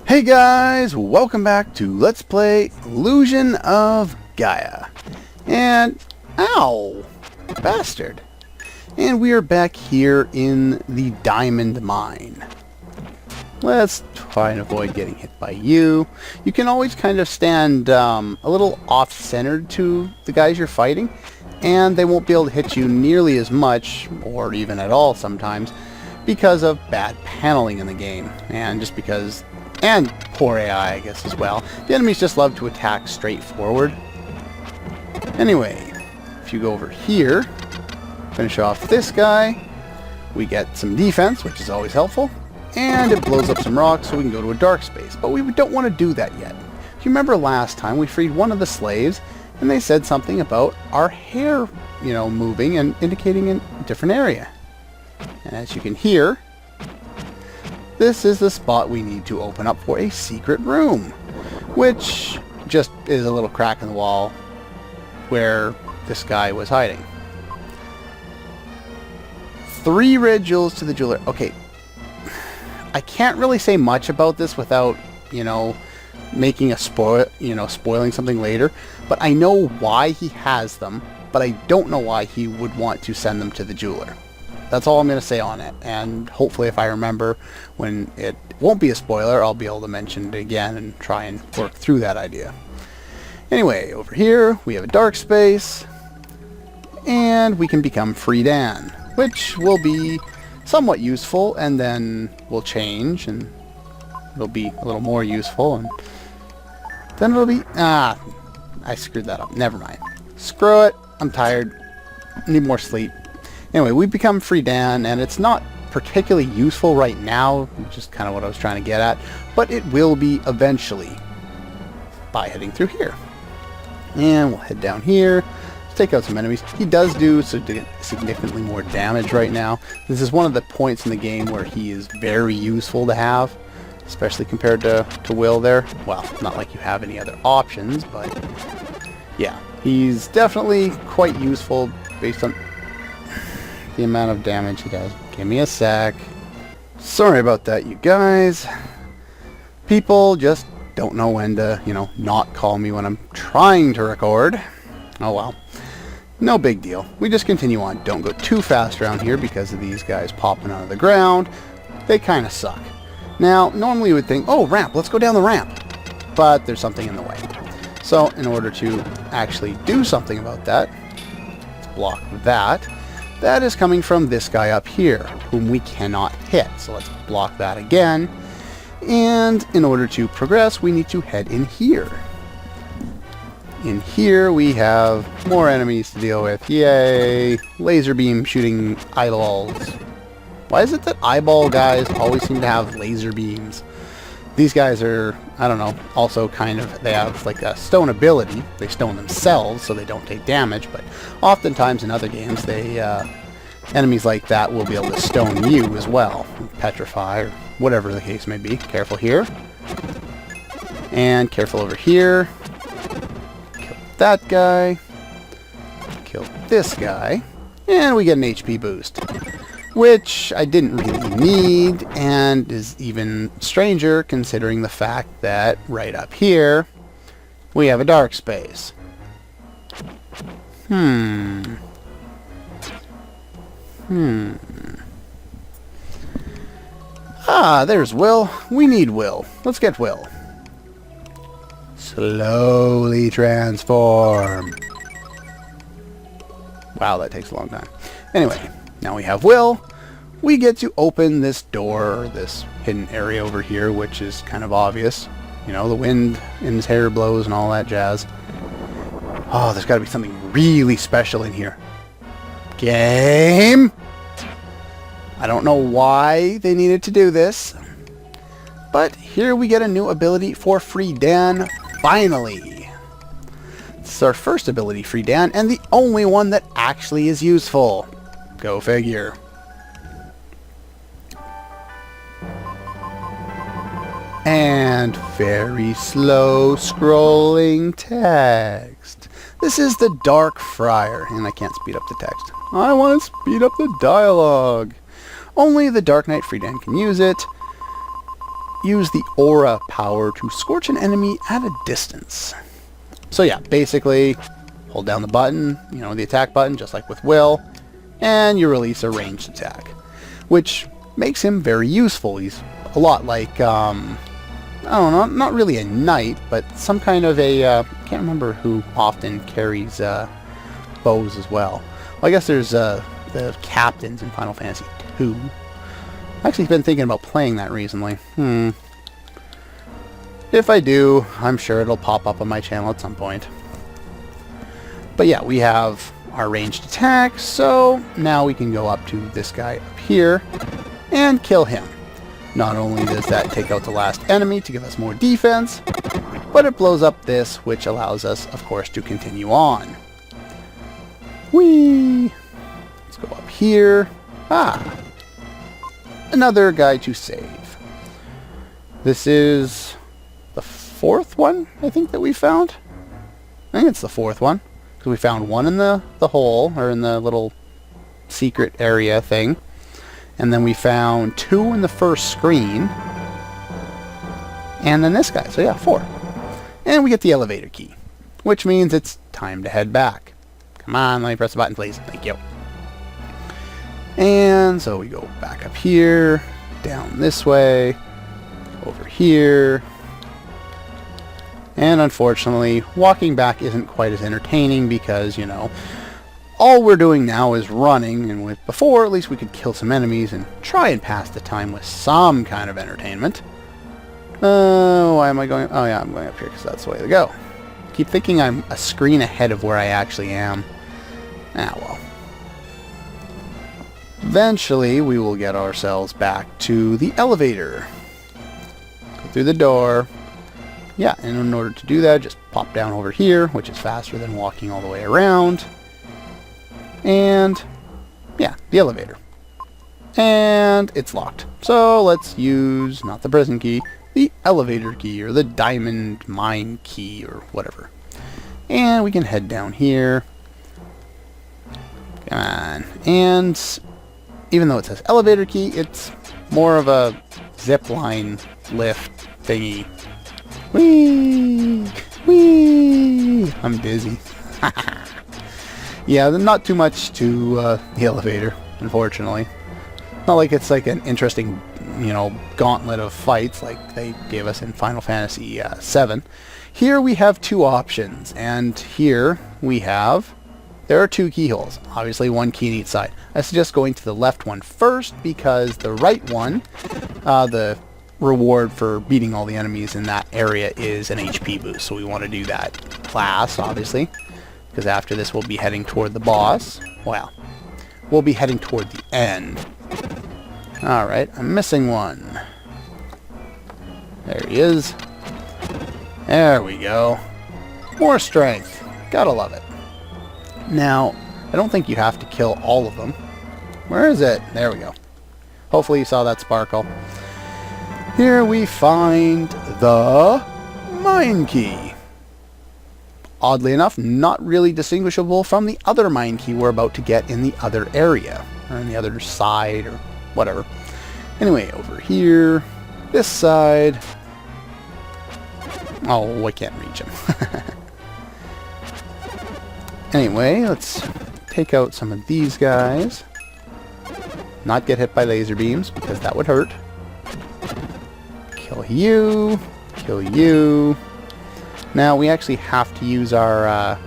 Hey guys, welcome back to Let's Play Illusion of Gaia. And, ow, bastard. And we are back here in the diamond mine. Let's try and avoid getting hit by you. You can always kind of stand a little off-centered to the guys you're fighting, and they won't be able to hit you nearly as much, or even at all sometimes, because of bad paneling in the game. And just because... and poor AI, I guess, as well. The enemies just love to attack straight forward. Anyway, if you go over here, finish off this guy, we get some defense, which is always helpful, and it blows up some rocks so we can go to a dark space. But we don't want to do that yet. If you remember last time, we freed one of the slaves, and they said something about our hair, moving and indicating a different area. And as you can hear, this is the spot we need to open up for a secret room, which just is a little crack in the wall where this guy was hiding. 3 red jewels to the jeweler. Okay, I can't really say much about this without, making a spoiling something later, but I know why he has them, but I don't know why he would want to send them to the jeweler. That's all I'm going to say on it, and hopefully if I remember when it won't be a spoiler, I'll be able to mention it again and try and work through that idea. Anyway, over here we have a dark space, and we can become Free Dan, which will be somewhat useful, and then will change, and it'll be a little more useful, and then it'll be... I screwed that up. Never mind. Screw it. I'm tired. Need more sleep. Anyway, we become Free Dan, and it's not particularly useful right now, which is kind of what I was trying to get at, but it will be eventually by heading through here. And we'll head down here, take out some enemies. He does do significantly more damage right now. This is one of the points in the game where he is very useful to have, especially compared to Will there. Well, not like you have any other options, but yeah, he's definitely quite useful based on the amount of damage he does. Give me a sec. Sorry about that, you guys. People just don't know when to, not call me when I'm trying to record. Oh well. No big deal. We just continue on. Don't go too fast around here because of these guys popping out of the ground. They kind of suck. Now, normally you would think, oh, ramp, let's go down the ramp. But there's something in the way. So, in order to actually do something about that, let's block that. That is coming from this guy up here, whom we cannot hit. So let's block that again. And in order to progress, we need to head in here. In here, we have more enemies to deal with. Yay! Laser beam shooting eyeballs. Why is it that eyeball guys always seem to have laser beams? These guys are, I don't know, also kind of, they have like a stone ability. They stone themselves so they don't take damage, but oftentimes in other games, they, enemies like that will be able to stone you as well. Petrify, or whatever the case may be. Careful here. And careful over here. Kill that guy. Kill this guy. And we get an HP boost, which I didn't really need, and is even stranger considering the fact that right up here we have a dark space. There's Will. We need Will. Let's get Will. Slowly transform. Wow, that takes a long time. Anyway, now we have Will. We get to open this door, or this hidden area over here, which is kind of obvious. The wind in his hair blows and all that jazz. Oh, there's got to be something really special in here. Game! I don't know why they needed to do this, but here we get a new ability for Free Dan, finally. This is our first ability, Free Dan, and the only one that actually is useful. Go figure. And very slow scrolling text. This is the Dark Friar, and I can't speed up the text. I want to speed up the dialogue. Only the Dark Knight Free Dan can use it. use the aura power to scorch an enemy at a distance. So yeah, basically, hold down the button, you know, the attack button, just like with Will, and you release a ranged attack, which makes him very useful. He's a lot like, I don't know, not really a knight, but some kind of a, can't remember who often carries bows as well. I guess there's the captains in Final Fantasy II. I've actually been thinking about playing that recently. If I do, I'm sure it'll pop up on my channel at some point. But yeah, we have our ranged attack, so now we can go up to this guy up here and kill him. Not only does that take out the last enemy to give us more defense, but it blows up this, which allows us, of course, to continue on. Whee! Let's go up here. Another guy to save. This is the fourth one, I think, that we found. I think it's the fourth one, because we found one in the hole, or in the little secret area thing. And then we found 2 in the first screen. And then this guy. So yeah, 4. And we get the elevator key, which means it's time to head back. Come on, let me press the button, please. Thank you. And so we go back up here, down this way, over here. And unfortunately, walking back isn't quite as entertaining because, you know, all we're doing now is running, and with before, at least we could kill some enemies and try and pass the time with some kind of entertainment. Why am I going? Oh yeah, I'm going up here because that's the way to go. Keep thinking I'm a screen ahead of where I actually am. Ah, well. Eventually, we will get ourselves back to the elevator. Go through the door. Yeah, and in order to do that, just pop down over here, which is faster than walking all the way around. And yeah, the elevator. And it's locked. So let's use, not the prison key, the elevator key, or the diamond mine key, or whatever. And we can head down here. Come on. And even though it says elevator key, it's more of a zip line lift thingy. Whee! Whee! I'm dizzy. Yeah, not too much to the elevator, unfortunately. Not like it's like an interesting, you know, gauntlet of fights like they gave us in Final Fantasy VII. Here we have 2 options, and here we have, there are 2 keyholes, obviously 1 key in each side. I suggest going to the left one first because the right one, the reward for beating all the enemies in that area is an HP boost, so we want to do that class, obviously. Because after this we'll be heading toward the boss. Well, we'll be heading toward the end. Alright, I'm missing one. There he is. There we go. More strength. Gotta love it. Now, I don't think you have to kill all of them. Where is it? There we go. Hopefully you saw that sparkle. Here we find the mine key. Oddly enough, not really distinguishable from the other mine key we're about to get in the other area, or on the other side, or whatever. Anyway, over here, this side. Oh, I can't reach him. Anyway, let's take out some of these guys. Not get hit by laser beams, because that would hurt. Kill you. Kill you. Now we actually have to use our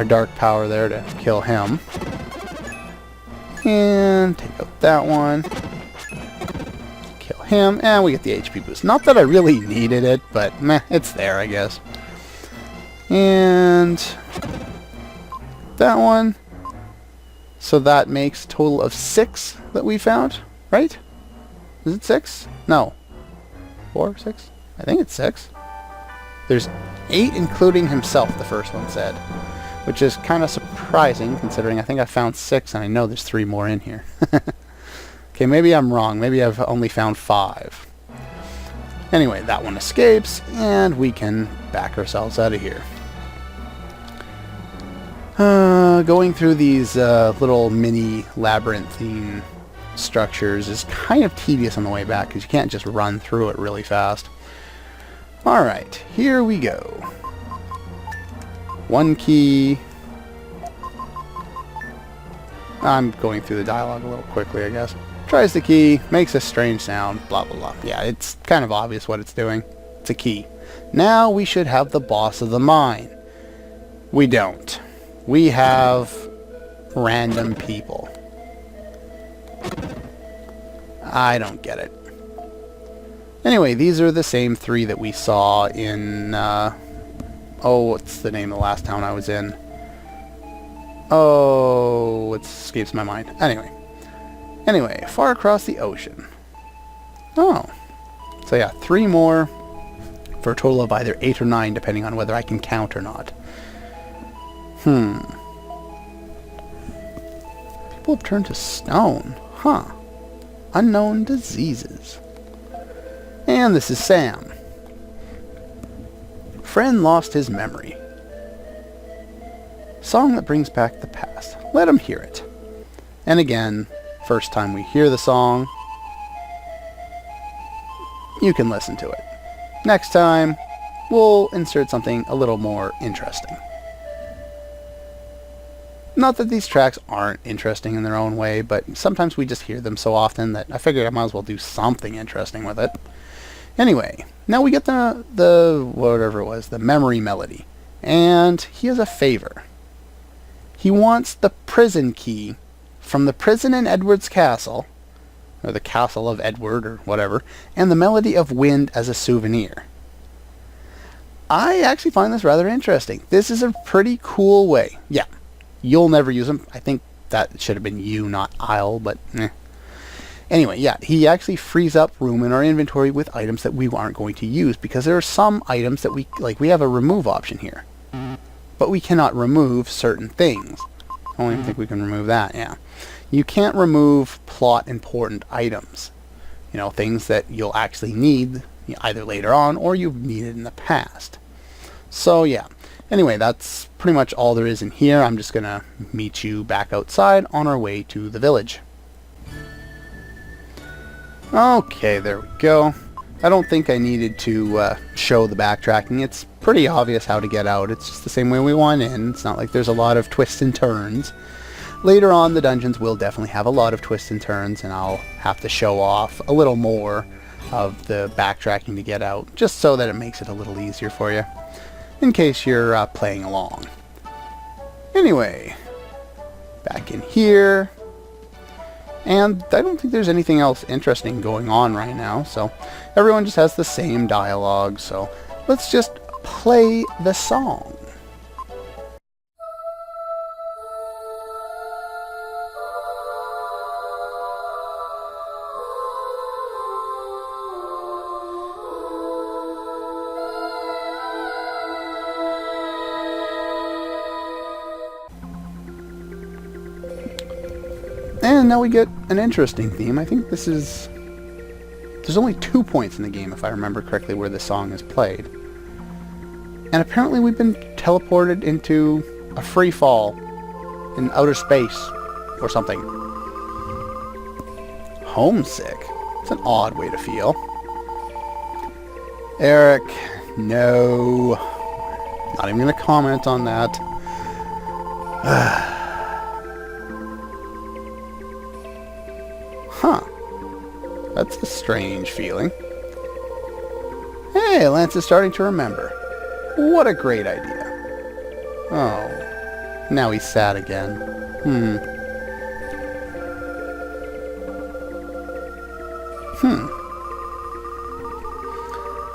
dark power there to kill him. And take out that one. Kill him, and we get the HP boost. Not that I really needed it, but meh, it's there, I guess. And that one. So that makes a total of 6 that we found, right? Is it 6? No. 4, 6? I think it's 6. There's 8 including himself, the first one said. Which is kind of surprising, considering I think I found 6 and I know there's 3 more in here. Okay, maybe I'm wrong. Maybe I've only found 5. Anyway, that one escapes, and we can back ourselves out of here. Going through these little mini labyrinthine structures is kind of tedious on the way back because you can't just run through it really fast. Alright, here we go. One key. I'm going through the dialogue a little quickly, I guess. Tries the key, makes a strange sound, blah blah blah. Yeah, it's kind of obvious what it's doing. It's a key. Now we should have the boss of the mine. We don't. We have random people. I don't get it. Anyway, these are the same three that we saw in, oh, what's the name of the last town I was in? Oh, it escapes my mind. Anyway, far across the ocean. Oh. So yeah, 3 more for a total of either 8 or 9, depending on whether I can count or not. People have turned to stone. Huh. Unknown diseases. And this is Sam. Friend lost his memory. Song that brings back the past. Let him hear it. And again, first time we hear the song, you can listen to it. Next time, we'll insert something a little more interesting. Not that these tracks aren't interesting in their own way, but sometimes we just hear them so often that I figured I might as well do something interesting with it. Anyway, now we get the whatever it was, the memory melody. And he has a favor. He wants the prison key from the prison in Edward's castle, or the castle of Edward, or whatever, and the melody of Wind as a souvenir. I actually find this rather interesting. This is a pretty cool way. Yeah, you'll never use them. I think that should have been you, not I'll, but eh. Anyway, yeah, he actually frees up room in our inventory with items that we aren't going to use, because there are some items that we have a remove option here. But we cannot remove certain things. I don't even think we can remove that, yeah. You can't remove plot important items. You know, things that you'll actually need either later on or you've needed in the past. So yeah. Anyway, that's pretty much all there is in here. I'm just going to meet you back outside on our way to the village. Okay, there we go. I don't think I needed to show the backtracking. It's pretty obvious how to get out. It's just the same way we went in. It's not like there's a lot of twists and turns. Later on, the dungeons will definitely have a lot of twists and turns, and I'll have to show off a little more of the backtracking to get out, just so that it makes it a little easier for you, in case you're playing along. Anyway, back in here. And I don't think there's anything else interesting going on right now, so everyone just has the same dialogue, so let's just play the song. And now we get an interesting theme. I think this is... There's only 2 points in the game, if I remember correctly, where this song is played. And apparently we've been teleported into a free fall in outer space or something. Homesick? It's an odd way to feel. Eric, no. Not even going to comment on that. Huh. That's a strange feeling. Hey, Lance is starting to remember. What a great idea. Oh. Now he's sad again.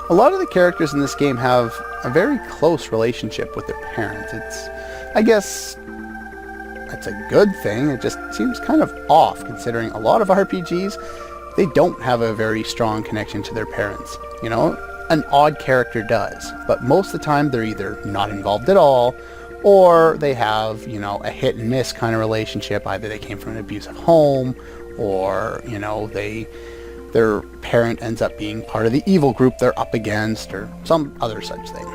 A lot of the characters in this game have a very close relationship with their parents. I guess that's a good thing. It just seems kind of off, considering a lot of RPGs, they don't have a very strong connection to their parents. You know, an odd character does, but most of the time they're either not involved at all, or they have, you know, a hit and miss kind of relationship. Either they came from an abusive home, or, you know, their parent ends up being part of the evil group they're up against, or some other such thing.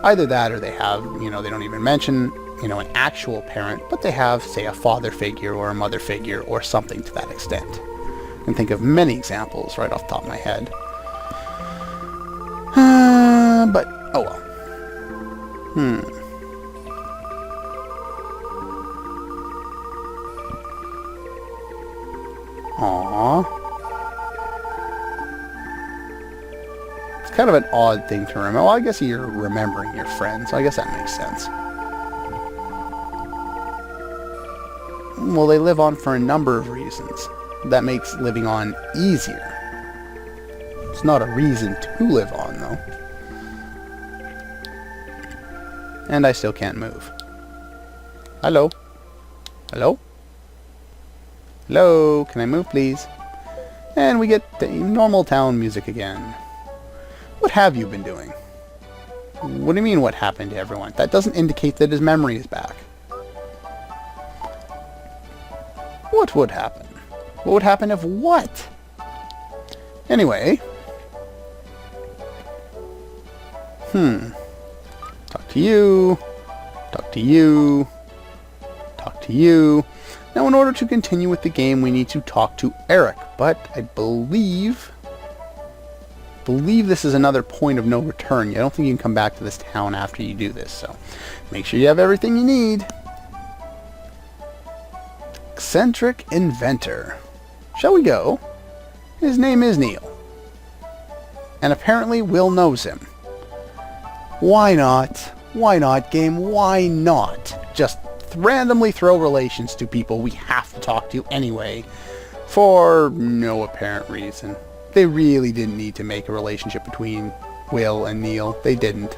Either that, or they have, you know, they don't even mention an actual parent, but they have, say, a father figure or a mother figure or something to that extent. I can think of many examples right off the top of my head. But, oh well. Aww. It's kind of an odd thing to remember. Well, I guess you're remembering your friends, so I guess that makes sense. Well, they live on for a number of reasons. That makes living on easier. It's not a reason to live on, though. And I still can't move. Hello? Hello? Hello? Can I move, please? And we get the normal town music again. What have you been doing? What do you mean, what happened to everyone? That doesn't indicate that his memory is back. What would happen? What would happen if what? Anyway. Talk to you. Talk to you. Talk to you. Now, in order to continue with the game, we need to talk to Eric. But I believe this is another point of no return. I don't think you can come back to this town after you do this. So make sure you have everything you need. Eccentric inventor. Shall we go? His name is Neil. And apparently Will knows him. Why not? Why not, game? Why not? Just randomly throw relations to people we have to talk to anyway, for no apparent reason. They really didn't need to make a relationship between Will and Neil. They didn't.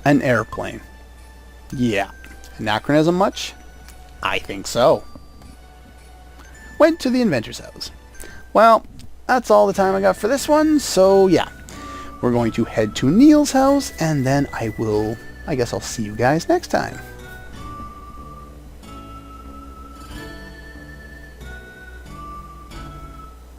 An airplane. Yeah. Anachronism much? I think so. Went to the inventor's house. Well, that's all the time I got for this one, so yeah. We're going to head to Neil's house, and then I guess I'll see you guys next time.